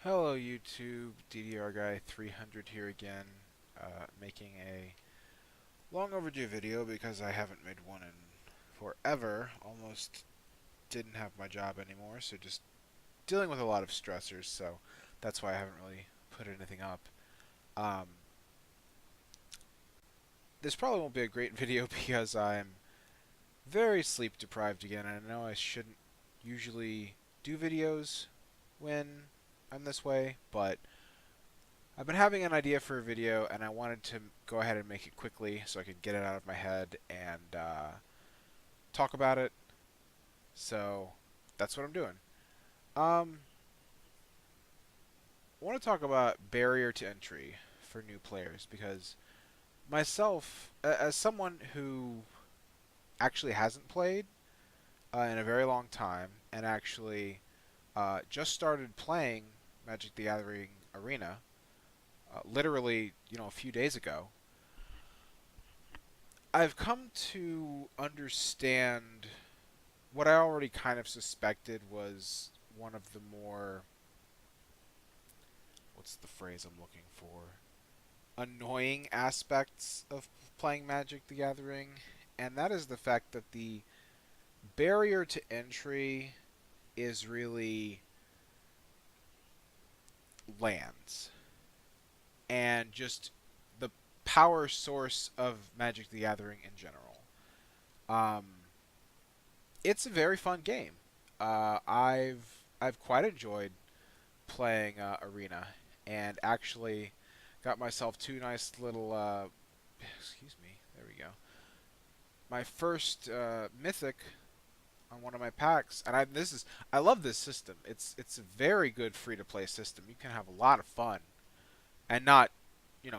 Hello YouTube, DDR Guy 300 here again, making a long overdue video because I haven't made one in forever. Almost didn't have my job anymore, so just dealing with a lot of stressors, so that's why I haven't really put anything up. Um, this probably won't be a great video because I'm very sleep deprived again, and I know I shouldn't usually do videos when I'm this way, but I've been having an idea for a video, and I wanted to go ahead and make it quickly so I could get it out of my head and talk about it. So that's what I'm doing. I want to talk about barrier to entry for new players because myself, as someone who actually hasn't played in a very long time and actually just started playing Magic the Gathering Arena, literally, a few days ago, I've come to understand what I already kind of suspected was one of the more, what's the phrase I'm looking for? Annoying aspects of playing Magic the Gathering, and that is the fact that the barrier to entry is really lands and just the power source of Magic the Gathering in general. Um, it's a very fun game. I've quite enjoyed playing Arena, and actually got myself two nice little. Excuse me. There we go. My first mythic on one of my packs, and I love this system. It's a very good free to play system. You can have a lot of fun and not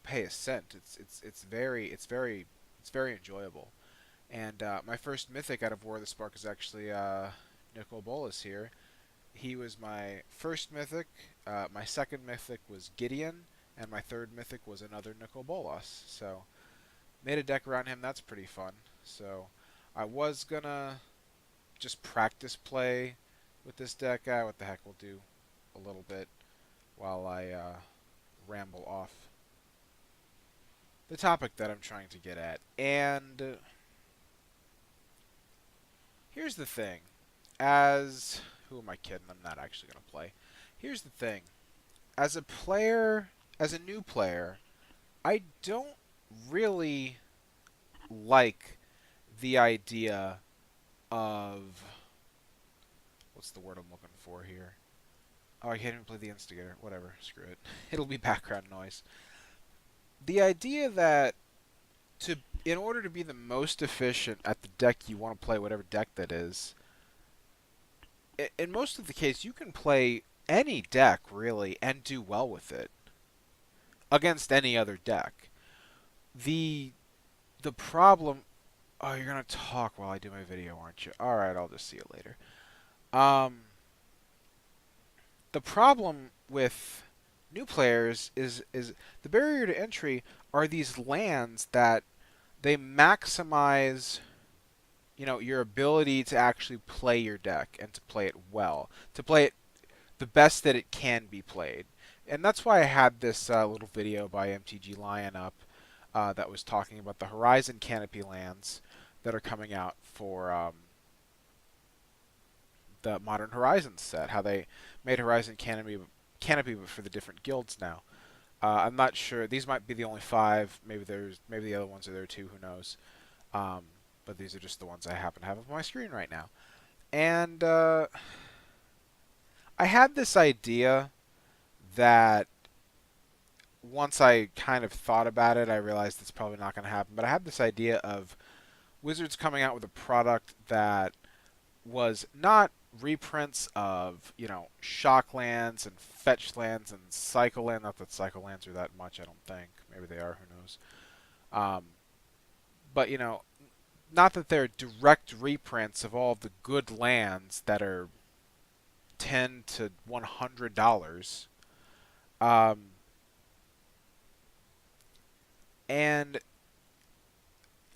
pay a cent. It's very enjoyable. And my first mythic out of War of the Spark is actually Nicol Bolas here. He was my first mythic. My second mythic was Gideon, and my third mythic was another Nicol Bolas. So made a deck around him. That's pretty fun. So I was gonna just practice play with this deck. What the heck, we'll do a little bit while I ramble off the topic that I'm trying to get at. And here's the thing. As who am I kidding? I'm not actually gonna play. Here's the thing. As a player, as a new player, I don't really like the idea of what's the word I'm looking for here? Oh, I can't even play the instigator. Whatever, screw it. It'll be background noise. The idea that to in order to be the most efficient at the deck you want to play, whatever deck that is, in most of the case you can play any deck really and do well with it against any other deck. The the problem. Oh, you're gonna talk while I do my video, aren't you? All right, I'll just see you later. Um, the problem with new players is the barrier to entry are these lands that they maximize your ability to actually play your deck and to play it well, to play it the best that it can be played. And that's why I had this little video by MTG Lion up that was talking about the Horizon Canopy lands that are coming out for the Modern Horizons set. How they made Horizon Canopy for the different guilds now. I'm not sure. These might be the only five. Maybe the other ones are there too. Who knows? But these are just the ones I happen to have on my screen right now. And I had this idea that once I kind of thought about it, I realized it's probably not going to happen. But I had this idea of Wizards coming out with a product that was not reprints of, shock lands and fetch lands and cycle land. Not that cycle lands are that much, I don't think. Maybe they are, who knows. Um, but, not that they're direct reprints of all of the good lands that are $10 to $100. Um, and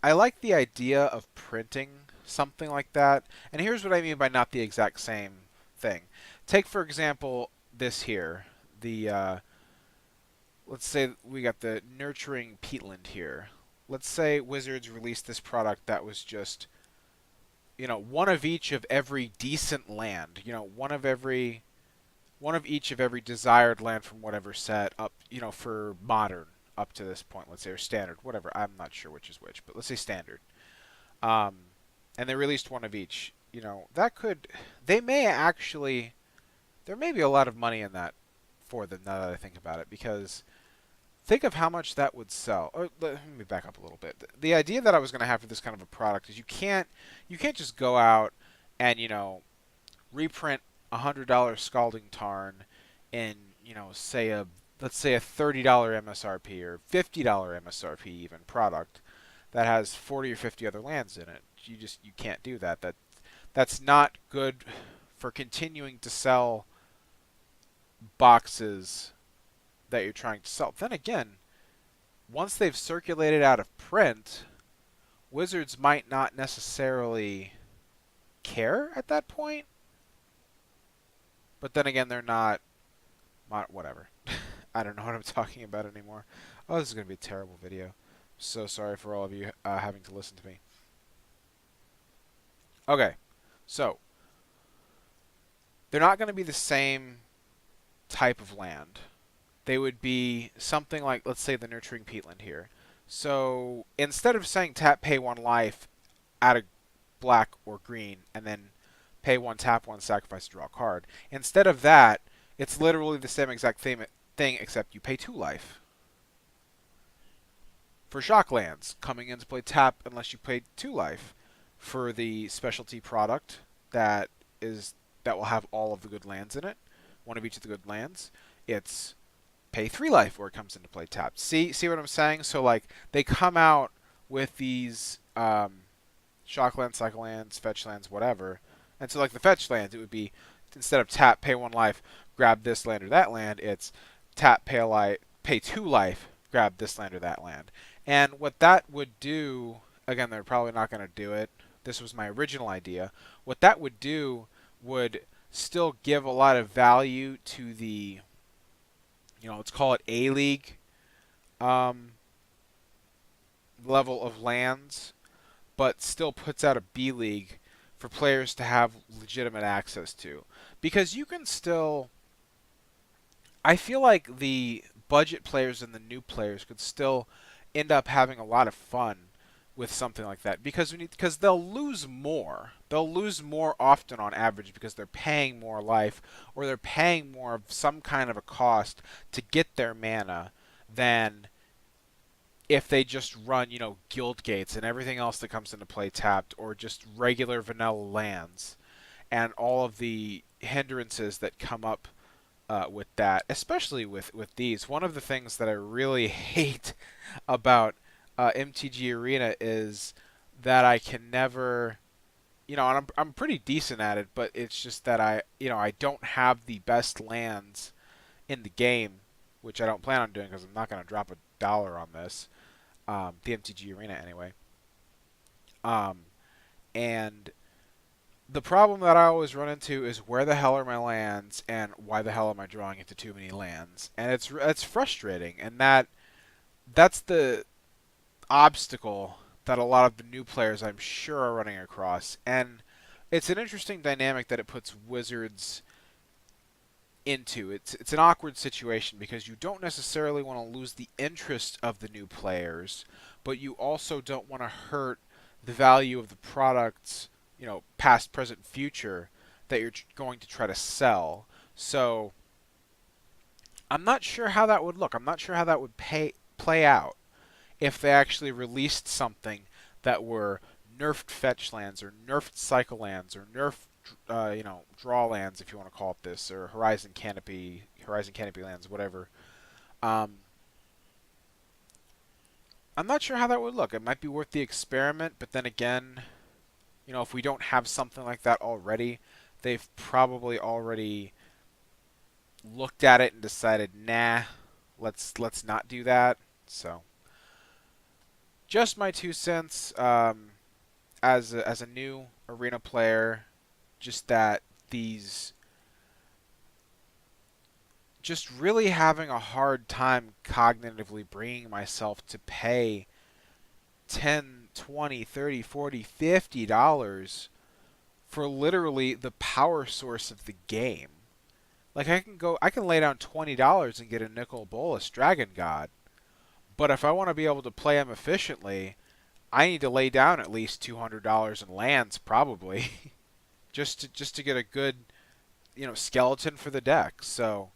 I like the idea of printing something like that. And here's what I mean by not the exact same thing. Take, for example, this here, the let's say we got the nurturing peatland here. Let's say Wizards released this product that was just, one of each of every decent land. One of each of every desired land from whatever set up, for modern up to this point, let's say, or standard, whatever. I'm not sure which is which, but let's say standard. Um, and they released one of each. They may actually, there may be a lot of money in that for them now that I think about it, because think of how much that would sell. Let me back up a little bit. The idea that I was going to have for this kind of a product is you can't just go out and reprint $100 Scalding Tarn in let's say a $30 MSRP or $50 MSRP even product that has 40 or 50 other lands in it. You can't do that. That's not good for continuing to sell boxes that you're trying to sell. Then again, once they've circulated out of print, Wizards might not necessarily care at that point. But then again, they're not whatever. I don't know what I'm talking about anymore. Oh, this is going to be a terrible video. So sorry for all of you having to listen to me. Okay, so they're not going to be the same type of land. They would be something like, let's say, the Nurturing Peatland here. So instead of saying tap, pay 1 life, add a black or green, and then pay 1, tap 1, sacrifice, draw a card. Instead of that, it's literally the same exact thing except you pay 2 life. For shock lands, coming into play tap unless you pay 2 life. For the specialty product that will have all of the good lands in it, one of each of the good lands, it's pay 3 life where it comes into play tapped. See what I'm saying? So like they come out with these shock lands, cycle lands, fetch lands, whatever. And so like the fetch lands, it would be instead of tap, pay 1 life, grab this land or that land, it's tap, pay 2 life, grab this land or that land. And what that would do, again, they're probably not going to do it. This was my original idea. What that would do would still give a lot of value to the, let's call it A-League level of lands, but still puts out a B-League for players to have legitimate access to. Because you can still... I feel like the budget players and the new players could still end up having a lot of fun with something like that, because they'll lose more. They'll lose more often on average because they're paying more life or they're paying more of some kind of a cost to get their mana than if they just run, guild gates and everything else that comes into play tapped, or just regular vanilla lands and all of the hindrances that come up with that, especially with these. One of the things that I really hate about MTG Arena is that I can never, and I'm pretty decent at it, but it's just that I don't have the best lands in the game, which I don't plan on doing because I'm not going to drop $1 on this, the MTG Arena anyway. And the problem that I always run into is where the hell are my lands and why the hell am I drawing into too many lands? And it's frustrating, and that's the obstacle that a lot of the new players I'm sure are running across. And it's an interesting dynamic that it puts Wizards into. It's an awkward situation because you don't necessarily want to lose the interest of the new players, but you also don't want to hurt the value of the products, past, present, future that you're going to try to sell. So I'm not sure how that would look. I'm not sure how that would play out if they actually released something that were nerfed fetch lands or nerfed cycle lands or nerfed draw lands, if you want to call it this, or horizon canopy lands, whatever. I'm not sure how that would look. It might be worth the experiment, but then again, if we don't have something like that already, they've probably already looked at it and decided, nah, let's not do that. So just my 2 cents as a new Arena player, just that these just really having a hard time cognitively bringing myself to pay 10, 20, 30, 40, $50 for literally the power source of the game. Like I can lay down $20 and get a Nicol Bolas Dragon God, but if I want to be able to play him efficiently, I need to lay down at least $200 in lands probably, just to get a good skeleton for the deck. So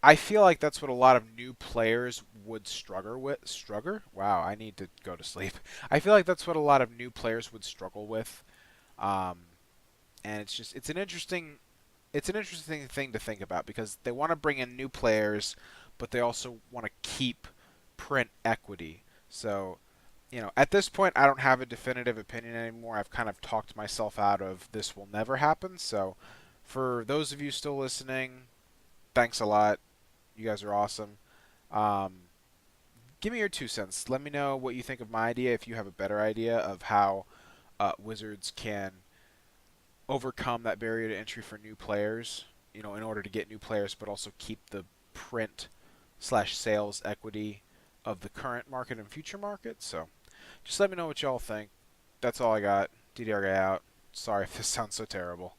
I feel like that's what a lot of new players would struggle with. Struggle? Wow, I need to go to sleep. I feel like that's what a lot of new players would struggle with, um, and it's an interesting thing to think about because they want to bring in new players, but they also want to keep print equity. So, at this point, I don't have a definitive opinion anymore. I've kind of talked myself out of this will never happen. So, for those of you still listening, thanks a lot. You guys are awesome. Um, Give me your 2 cents. Let me know what you think of my idea. If you have a better idea of how Wizards can overcome that barrier to entry for new players, in order to get new players, but also keep the print slash sales equity of the current market and future market. So just let me know what y'all think. That's all I got. DDR guy out. Sorry if this sounds so terrible.